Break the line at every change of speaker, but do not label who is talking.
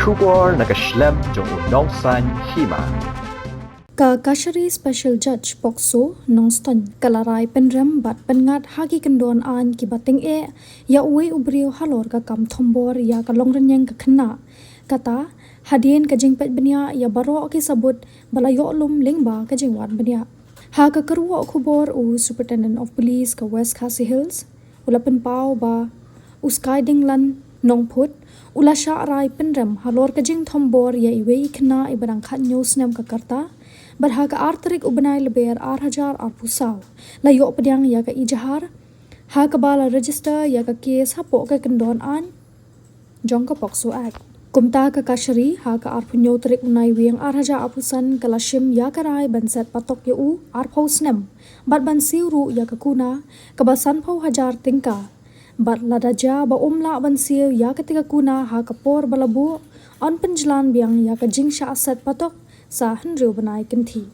Shubor Snem jong unong san Hima.
Kashari Special Judge Pokso Nongston Kalarai Pynrem bat pengat hagi kendon an ki bating ya uwe Briew halor ka kam thombor ya ka longrenyeng ka khna kata hadien ka jingpet benya ya baro ki sabut balayo lum lingba ka jingwan benya ha ka kerwo khubor u Superintendent of Police ka West Khasi Hills ulapen pau ba uskaiding lan nongput ula sha rai Pynrem halor ka jing thombor ya iwe khna ibarang khat news Snem ka karta berhak arterik ubenai leber 8,000 pusau layo pediang ya ka ijahar ha ka bala register ya ka kes hapo ka kendon an jong ka pokso act kumta ka Kashari ha ka arpunyo terik unai wiang 8,000 pusan kalashim ya ka rai banset patok ya u arpau Snem bat ban siru ya ka kuna ka basan pau hajar tingka bat ladaja ba umla ban siu ya ka tiga kuna ha ka por balabu on penjalan biang ya ka jingsha aset patok sa Henry benai kenti.